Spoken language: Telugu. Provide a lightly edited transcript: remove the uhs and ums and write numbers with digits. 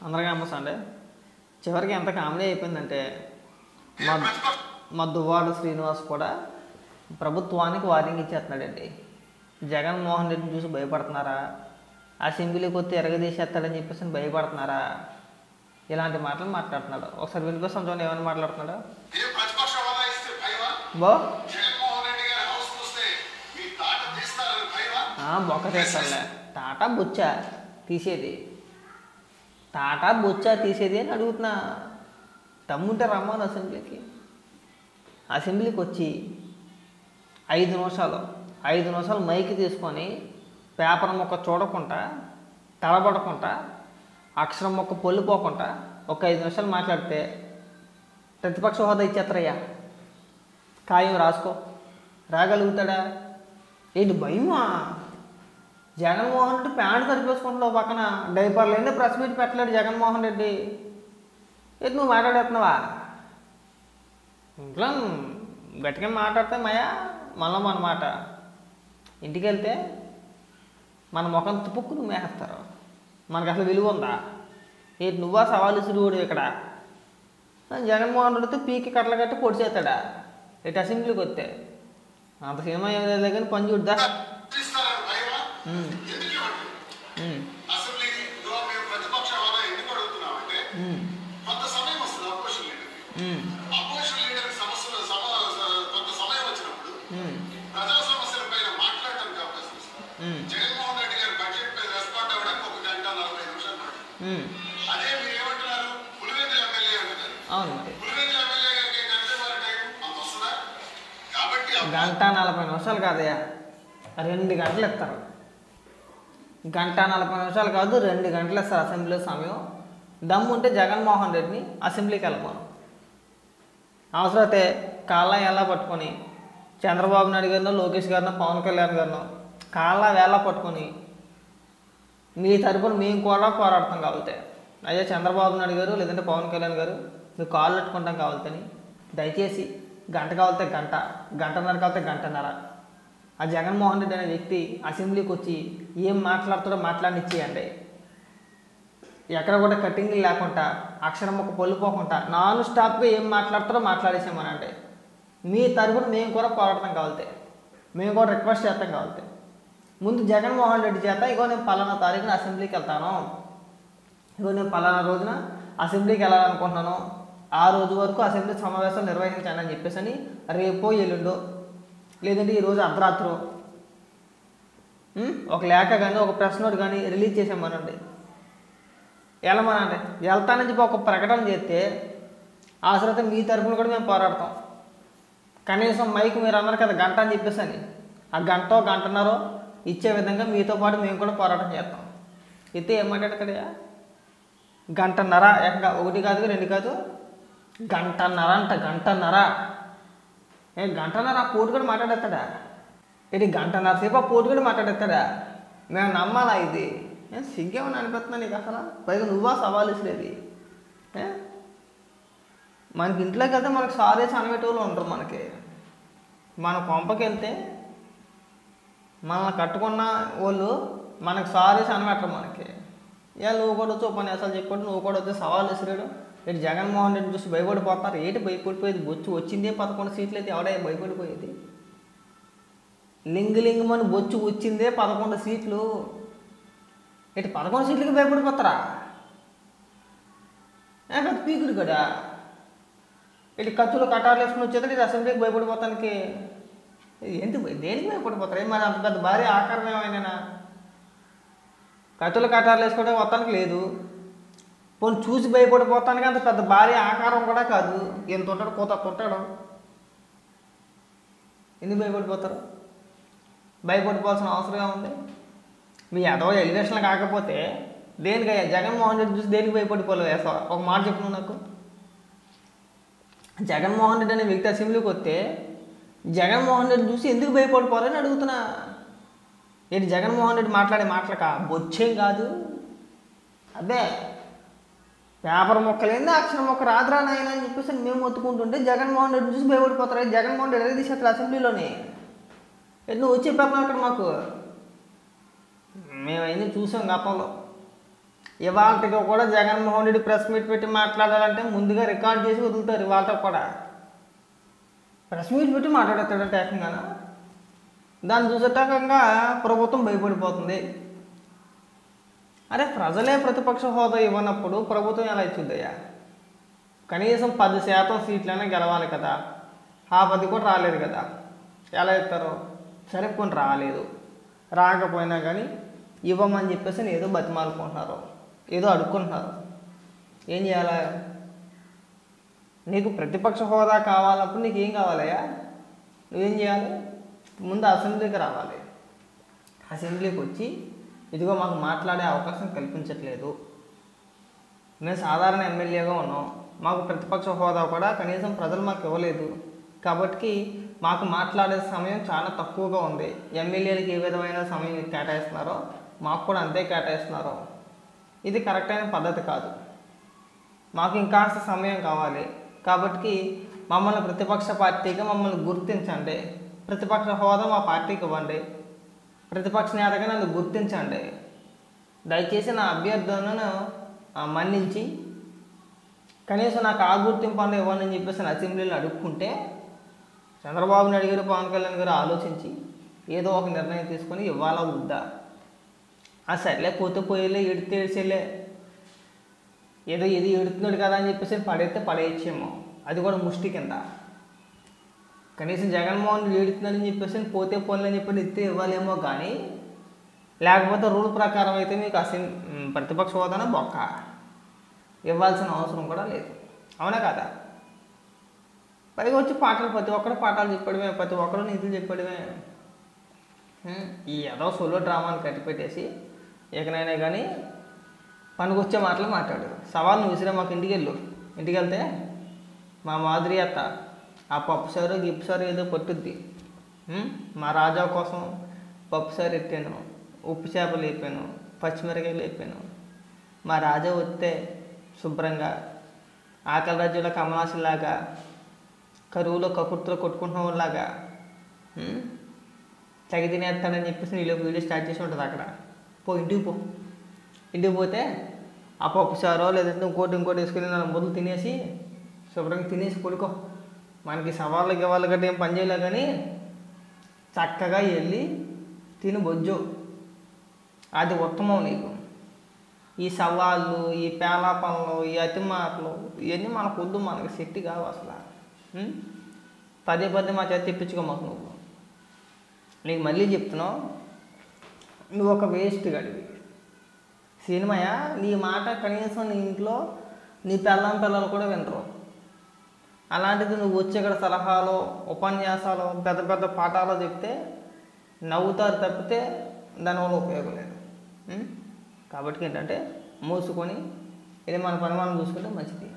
అందరికీ నమస్తే అండి. చివరికి ఎంత కామెడీ అయిపోయిందంటే మా దువ్వాడ శ్రీనివాస్ కూడా ప్రభుత్వానికి వార్నింగ్ ఇచ్చేస్తున్నాడండి. జగన్మోహన్ రెడ్డిని చూసి భయపడుతున్నారా, అసెంబ్లీకి వచ్చి ఎరగదీసేస్తాడని చెప్పేసి భయపడుతున్నారా, ఇలాంటి మాటలు మాట్లాడుతున్నాడు. ఒకసారి వినిపిస్తాం చూడండి ఏమైనా మాట్లాడుతున్నాడు. బొక్క తీస్తాడులే, టాటా బొచ్చా తీసేది అని అడుగుతున్నా. తమ్ముంటే రమ్మను అసెంబ్లీకి వచ్చి 5 నిమిషాలు మైకి తీసుకొని పేపర్ మొక్క చూడకుండా, తడబడకుండా, అక్షరం మొక్క పొల్లిపోకుండా ఒక 5 నిమిషాలు మాట్లాడితే ప్రతిపక్ష హోదా ఇచ్చేస్తారయ్యా, ఖాయం రాసుకో. రాగలుగుతాడా? ఏంటి భయమా? జగన్మోహన్ రెడ్డి ప్యాంట్ సరిపేసుకుంటున్నావు, పక్కన డైపర్లు అయినా ప్రెస్ మీట్ పెట్టలేడు జగన్మోహన్ రెడ్డి. ఏంటి నువ్వు మాట్లాడేస్తున్నావా? ఇంట్లో గట్టిగా మాట్లాడితే మయా మళ్ళీ మన మాట ఇంటికి వెళ్తే మన ముఖం తుపుక్కును మేస్తారు. మనకు అసలు విలువ ఉందా? ఏంటి నువ్వా సవాలు ఇసురుడు? ఇక్కడ జగన్మోహన్ రెడ్డితో పీకి కట్టలు కట్టి పొడిచేస్తాడా? ఇటు అసెంబ్లీకి వస్తే అంత సినిమా ఏం లేదు కానీ పని చూద్దా. జగన్మోహన్ రెడ్డి గారు బడ్జెట్ మీద రెస్పాండ్ అవ్వడానికి 1 గంట 40 నిమిషాలు పడుతుంది. అదే మీరు ఏమంటున్నారు? పులివెందుల ఎమ్మెల్యే అంటారు. పులివెందుల ఎమ్మెల్యే గారికి గంట వారి టైం అంత వస్తుందా? కాబట్టి గంట 40 నిమిషాలు కాదయ్యా, 2 గంటలు ఇస్తారు. గంట 40 నిమిషాలు కాదు, 2 గంటలు ఇస్తారు అసెంబ్లీ సమయం. దమ్ము ఉంటే జగన్మోహన్ రెడ్డిని అసెంబ్లీకి వెళ్ళమను. అవసరమైతే కాళ్ళ ఎలా పట్టుకొని చంద్రబాబు నాయుడు గారినో, లోకేష్ గారినో, పవన్ కళ్యాణ్ గారినో కాళ్ళ వేళ పట్టుకొని మీ తరపున మేము కూడా పోరాడతాం కావాలితే. అయ్యా చంద్రబాబు నాయుడు గారు లేదంటే పవన్ కళ్యాణ్ గారు మీరు కాళ్ళు పెట్టుకుంటాం కావాలని దయచేసి గంట కావాలితే గంట, గంటన్నర కావాలితే గంటన్నర ఆ జగన్మోహన్ రెడ్డి అనే వ్యక్తి అసెంబ్లీకి వచ్చి ఏం మాట్లాడుతాడో మాట్లాడినిచ్చేయండి. ఎక్కడ కూడా కటింగ్లు లేకుండా, అక్షరం ఒక పొల్లిపోకుండా నాన్ స్టాప్గా ఏం మాట్లాడతారో మాట్లాడేసామనంటే మీ తరపున మేము కూడా పోరాడతాం కావాలితే, మేము కూడా రిక్వెస్ట్ చేస్తాం కావాలితే. ముందు జగన్మోహన్ రెడ్డి చేత ఇగో నేను పలానా తారీఖున అసెంబ్లీకి వెళ్తాను, ఇగో నేను పలానా రోజున అసెంబ్లీకి వెళ్ళాలనుకుంటున్నాను, ఆ రోజు వరకు అసెంబ్లీ సమావేశాలు నిర్వహించండి అని చెప్పేసి అని రేపో ఎల్లుండో లేదంటే ఈరోజు అర్ధరాత్రో ఒక లేఖ కానీ ఒక ప్రెస్ నోట్ కానీ రిలీజ్ చేసామనండి. వెళ్ళమనండి, వెళ్తానని చెప్పి ఒక ప్రకటన చేస్తే అవసరమైతే మీ తరపున కూడా మేము పోరాడతాం. కనీసం మైక్ మీరు అన్నారు కదా గంట అని చెప్పేసి అని, ఆ గంటో గంటన్నరో ఇచ్చే విధంగా మీతో పాటు మేము కూడా పోరాటం చేస్తాం. అయితే ఏం మాట్లాడతాడా? గంటన్నర, ఏకంగా 1 కాదు 2 కాదు, గంటన్నర అంట. గంటన్నర ఆ పోటీ కూడా మాట్లాడేస్తాడా? ఇది గంటన్నర సేపు ఆ పోటీ కూడా మాట్లాడేస్తాడా? మేము నమ్మాలా? ఇది సిగ్గేమని అనిపిస్తున్నా నీకు అసలు? పైగా నువ్వా సవాలు ఇసలేదు. మనకి ఇంట్లోకి వెళ్తే మనకు సారేసి అనబెట్టేవాళ్ళు ఉండరు. మన కొంపకి వెళ్తే మనల్ని కట్టుకున్న వాళ్ళు మనకు సారేసి అనబెట్టరు. నువ్వు కూడా వచ్చి ఉపన్యాసాలు చెప్పాడు, నువ్వు కూడా వచ్చి సవాలు విసిరాడు. ఇటు జగన్మోహన్ రెడ్డి చూసి భయపడిపోతున్నారు. ఏంటి భయపడిపోయేది? బొచ్చు వచ్చిందే 11 సీట్లు అయితే ఎవడే భయపడిపోయేది? లింగుమని బొచ్చు వచ్చిందే 11 సీట్లు. ఇటు 11 సీట్లకి భయపడిపోతారా? పీకుడు కదా. ఇటు కత్తులు కటార్లు వేసుకుని వచ్చేది ఇది అసెంబ్లీకి భయపడిపోతానికి. ఏంటి దేనికి భయపడిపోతారు? మరి అంత పెద్ద భారీ ఆకారం ఏమైనా కత్తులు కటార్లు వేసుకోవడం మొత్తానికి లేదు. పోనీ చూసి భయపడిపోతానికి అంత పెద్ద భారీ ఆకారం కూడా కాదు. ఎంత ఉంటాడు? కొత్త ఎందుకు భయపడిపోతారు? భయపడిపోవాల్సిన అవసరం ఉంది. మీ ఎదవ ఎలివేషన్లు కాకపోతే దేనికయ్యా జగన్మోహన్ రెడ్డి చూసి దేనికి భయపడిపోలేదు? ఒక మాట చెప్పు నాకు. జగన్మోహన్ రెడ్డి అనే వ్యక్తి అసెంబ్లీకి వస్తే జగన్మోహన్ రెడ్డి చూసి ఎందుకు భయపడిపోవాలని అడుగుతున్నా. ఏంటి జగన్మోహన్ రెడ్డి మాట్లాడే మాటలకా? బొచ్చేం కాదు. అదే పేపర్ మొక్కలేంది, అక్షరం మొక్క రాదురా నాయన అని చెప్పేసి మేము ఒత్తుకుంటుంటే జగన్మోహన్ రెడ్డి చూసి భయపడిపోతారు. జగన్మోహన్ రెడ్డి ఎలా తీసేస్తారు అసెంబ్లీలోని? నువ్వు వచ్చి చెప్పాను అక్కడ మాకు. మేము అవన్నీ చూసాం గతంలో. ఇవాళకి కూడా జగన్మోహన్ రెడ్డి ప్రెస్ మీట్ పెట్టి మాట్లాడాలంటే ముందుగా రికార్డ్ చేసి వదులుతారు. ఇవాళ కూడా ప్రెస్ మీట్ పెట్టి మాట్లాడతాడంటే ఏకంగా దాన్ని చూసేటకంగా ప్రభుత్వం భయపడిపోతుంది. అరే ప్రజలే ప్రతిపక్ష హోదా ఇవ్వనప్పుడు ప్రభుత్వం ఎలా ఇచ్చుద్దయ్యా? కనీసం 10% సీట్లైనా గెలవాలి కదా. ఆ 10 కూడా రాలేదు కదా. ఎలా ఇస్తారు? సరే కొన్ని రాలేదు, రాకపోయినా కానీ ఇవ్వమని చెప్పేసి ఏదో బతిమాలుకుంటున్నారు, ఏదో అడుక్కుంటున్నారు. ఏం చేయాలా? నీకు ప్రతిపక్ష హోదా కావాలప్పుడు నీకు ఏం కావాలయ్యా? నువ్వేం చేయాలి? ముందు అసెంబ్లీకి రావాలి. అసెంబ్లీకి వచ్చి ఇదిగో మాకు మాట్లాడే అవకాశం కల్పించట్లేదు, మేము సాధారణ ఎమ్మెల్యేగా ఉన్నాం, మాకు ప్రతిపక్ష హోదా కూడా కనీసం ప్రజలు మాకు ఇవ్వలేదు కాబట్టి మాకు మాట్లాడే సమయం చాలా తక్కువగా ఉంది. ఎమ్మెల్యేలకు ఏ విధమైన సమయం కేటాయిస్తున్నారో మాకు కూడా అంతే కేటాయిస్తున్నారు. ఇది కరెక్ట్ అయిన పద్ధతి కాదు. మాకు ఇంకాస్త సమయం కావాలి కాబట్టి మమ్మల్ని ప్రతిపక్ష పార్టీగా మమ్మల్ని గుర్తించండి, ప్రతిపక్ష హోదా మా పార్టీకి ఇవ్వండి, ప్రతిపక్ష నేతగా నన్ను గుర్తించండి, దయచేసి నా అభ్యర్థనను మన్నించి కనీసం నాకు ఆ గుర్తింపు అన్న ఇవ్వండి అని చెప్పేసి అసెంబ్లీలో అడుక్కుంటే చంద్రబాబు నాయుడు గారు, పవన్ కళ్యాణ్ గారు ఆలోచించి ఏదో ఒక నిర్ణయం తీసుకొని ఇవ్వాలా వద్దా? సర్లే పోతే పోయేలే, ఎడితే ఏడ్చేలే, ఏదో ఇది ఎడుతున్నాడు కదా అని చెప్పేసి పడేస్తే పడేయచ్చేమో, అది కూడా ముష్టి కింద. కనీసం జగన్మోహన్ రెడ్డి ఏడుతున్నాడని చెప్పేసి పోతే పోలే అని చెప్పి ఎత్తే ఇవ్వాలేమో కానీ, లేకపోతే రూల్ ప్రకారం అయితే మీకు ప్రతిపక్ష హోదానే బొక్క, ఇవ్వాల్సిన అవసరం కూడా లేదు. అవునా కదా? పైగా వచ్చి పాటలు ప్రతి ఒక్కరు పాఠాలు చెప్పడమే, ప్రతి ఒక్కరు నీతులు చెప్పడమే. ఈ ఏదో సోలో డ్రామాని కట్టిపెట్టేసి ఎక్కడైనా కానీ పనికొచ్చే మాటలు మాట్లాడారు. సవాల్ను విసిరే మాకు ఇంటికి వెళ్తే మా మాధురి అత్త ఆ పప్పుసారు గిప్పుసారు ఏదో పట్టుద్ది. మా రాజా కోసం పప్పుసారు ఎట్టాను, ఉప్పు చేపలు వేపాను, పచ్చిమిరకాయలు వేపాను. మా రాజా వస్తే శుభ్రంగా ఆకలి రాజ్యంలో కమలాసిలాగా కరువులో కకుర్తులో కొట్టుకుంటున్న వాళ్ళలాగా తెగ తినేస్తాడని చెప్పేసి నీళ్ళు వీడియో స్టార్ట్ చేసి ఉంటుంది. అక్కడ ఇంటికి పోతే ఆ పప్పు చారో లేదంటే ఇంకోటి వేసుకుని నా మొదలు తినేసి శుభ్రంగా తినేసి పడుకో. మనకి సవాళ్ళకి ఇవ్వాలి గట్రా ఏం పని చేయలే కానీ చక్కగా వెళ్ళి తిని బొజ్జు, అది ఉత్తమం నీకు. ఈ సవాళ్ళు, ఈ పేలా పనులు, ఈ అతి మాటలు ఇవన్నీ మనకు వద్దు, మనకి శక్తి కావు అసలు. పదే మా చేత తెప్పించుకోమాకు. నీకు మళ్ళీ చెప్తున్నావు, నువ్వు ఒక వేస్ట్ గడివి సినిమాయా. నీ మాట కనీసం నీ ఇంట్లో నీ పిల్లలు కూడా వినరు. అలాంటిది నువ్వు వచ్చి ఇక్కడ సలహాలు, ఉపన్యాసాలు, పెద్ద పాఠాలు చెప్తే నవ్వుతారు తప్పితే దానివల్ల ఉపయోగం లేదు. కాబట్టి ఏంటంటే మూసుకొని ఇది మన పని మనం చూసుకుంటే మంచిది.